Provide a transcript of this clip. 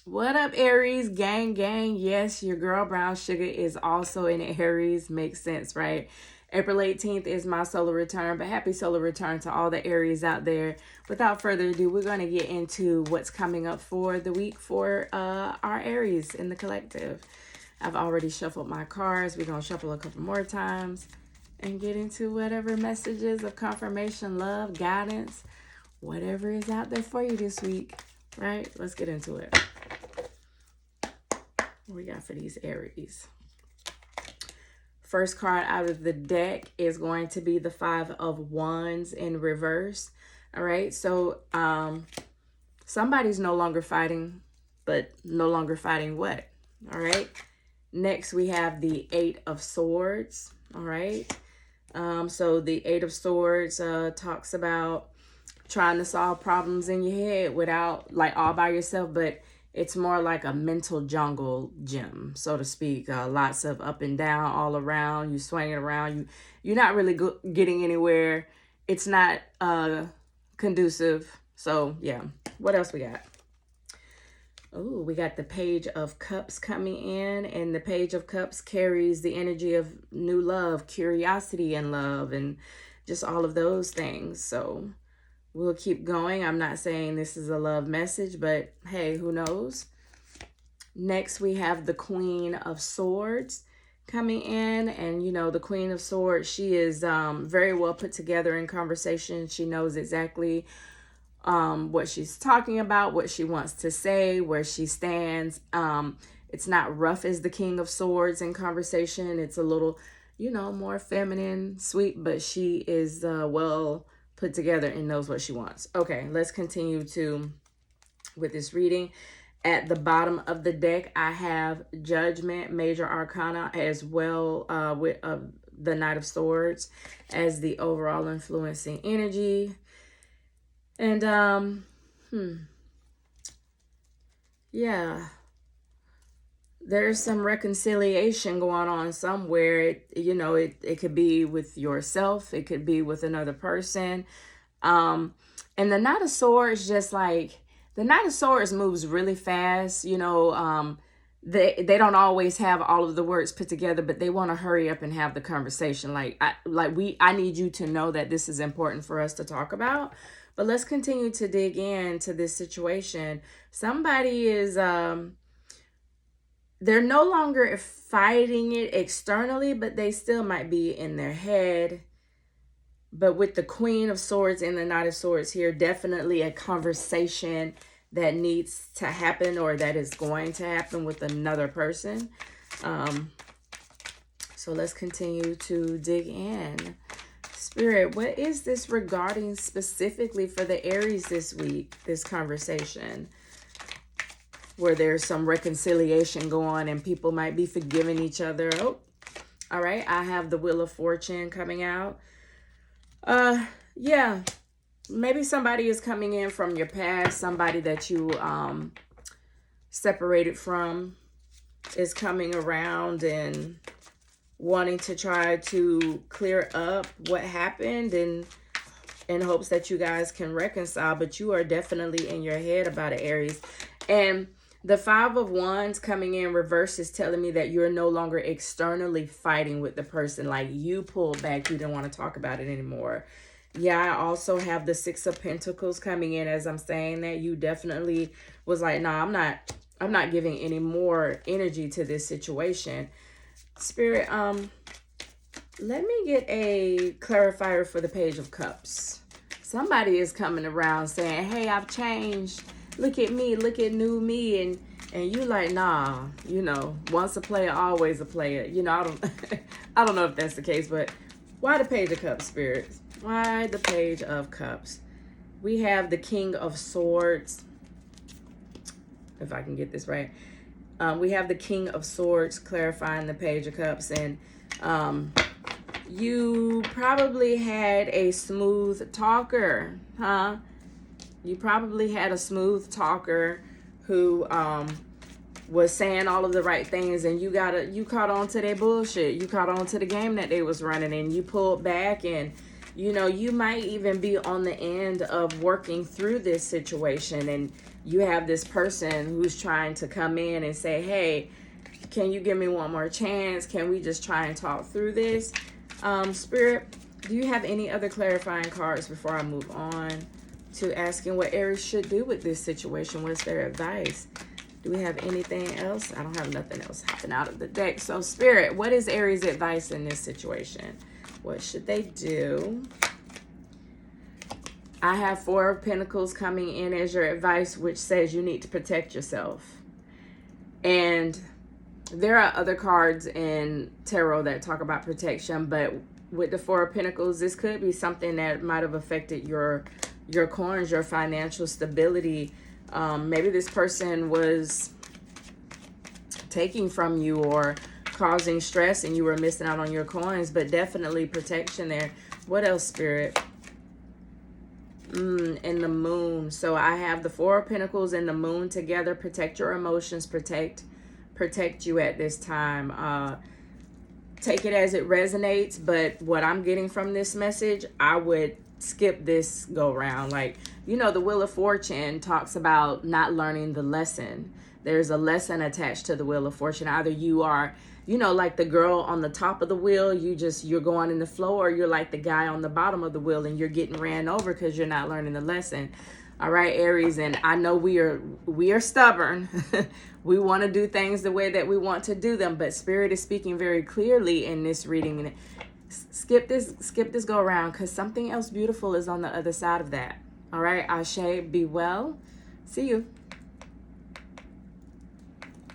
What up, Aries? Gang, gang. Yes, your girl Brown Sugar is also in Aries. Makes sense, right? April 18th is my solar return, but happy solar return to all the Aries out there. Without further ado, we're going to get into what's coming up for the week for our Aries in the collective. I've already shuffled my cards. We're going to shuffle a couple more times and get into whatever messages of confirmation, love, guidance, whatever is out there for you this week, right? Let's get into it. What we got for these Aries? First card out of the deck is going to be the Five of Wands in reverse. All right, so somebody's no longer fighting, but no longer fighting what? All right. Next, we have the Eight of Swords. All right. So the Eight of Swords talks about trying to solve problems in your head without, like, all by yourself, but it's more like a mental jungle gym, so to speak. Lots of up and down all around. You swinging around. You're not really getting anywhere. It's not conducive. So, yeah. What else we got? Oh, we got the Page of Cups coming in. And the Page of Cups carries the energy of new love, curiosity and love, and just all of those things. So we'll keep going. I'm not saying this is a love message, but hey, who knows? Next, we have the Queen of Swords coming in. And, you know, the Queen of Swords, she is very well put together in conversation. She knows exactly what she's talking about, what she wants to say, where she stands. It's not rough as the King of Swords in conversation. It's a little, you know, more feminine, sweet, but she is well put together and knows what she wants. Okay, let's continue with this reading. At the bottom of the deck, I have Judgment, Major Arcana, as well with the Knight of Swords as the overall influencing energy. And yeah, there's some reconciliation going on somewhere. It could be with yourself. It could be with another person. And the Knight of Swords, just like, the Knight of Swords moves really fast. They don't always have all of the words put together, but they want to hurry up and have the conversation. I need you to know that this is important for us to talk about. But let's continue to dig into this situation. Somebody is, they're no longer fighting it externally, but they still might be in their head. But with the Queen of Swords and the Knight of Swords here, definitely a conversation that needs to happen or that is going to happen with another person. So let's continue to dig in. Spirit, what is this regarding specifically for the Aries this week, this conversation, where there's some reconciliation going and people might be forgiving each other? Oh, all right. I have the Wheel of Fortune coming out. Yeah, maybe somebody is coming in from your past. Somebody that you separated from is coming around and wanting to try to clear up what happened and in hopes that you guys can reconcile. But you are definitely in your head about it, Aries. And the Five of Wands coming in reverse is telling me that you're no longer externally fighting with the person. Like, you pulled back. You didn't want to talk about it anymore. Yeah, I also have the Six of Pentacles coming in as I'm saying that. You definitely was like, nah, I'm not giving any more energy to this situation. Spirit, let me get a clarifier for the Page of Cups. Somebody is coming around saying, hey, I've changed. Look at me, look at new me. And you like, nah, once a player, always a player. I don't know if that's the case, but why the Page of Cups, Spirit? Why the Page of Cups? We have the King of Swords, if I can get this right. We have the King of Swords clarifying the Page of Cups. And you probably had a smooth talker, huh? You probably had a smooth talker who was saying all of the right things, and you caught on to their bullshit. You caught on to the game that they was running, and you pulled back. And you might even be on the end of working through this situation, and you have this person who's trying to come in and say, hey, can you give me one more chance? Can we just try and talk through this? Spirit, do you have any other clarifying cards before I move on to asking what Aries should do with this situation? What's their advice? Do we have anything else? I don't have nothing else hopping out of the deck. So Spirit, what is Aries' advice in this situation? What should they do? I have Four of Pentacles coming in as your advice, which says you need to protect yourself. And there are other cards in tarot that talk about protection, but with the Four of Pentacles, this could be something that might have affected your coins, your financial stability. Maybe this person was taking from you or causing stress and you were missing out on your coins, but definitely protection there. What else, Spirit? And the Moon. So I have the Four of Pentacles and the Moon together. Protect your emotions, protect you at this time. Take it as it resonates, but what I'm getting from this message, I would skip this go round. Like, you know, the Wheel of Fortune talks about not learning the lesson. There's a lesson attached to the Wheel of Fortune. Either you are, you know, like the girl on the top of the wheel, you're going in the flow, or you're like the guy on the bottom of the wheel and you're getting ran over because you're not learning the lesson. All right, Aries, and I know we are stubborn. We want to do things the way that we want to do them, but Spirit is speaking very clearly in this reading. Skip this go around, because something else beautiful is on the other side of that. All right, Ashe, be well. See you.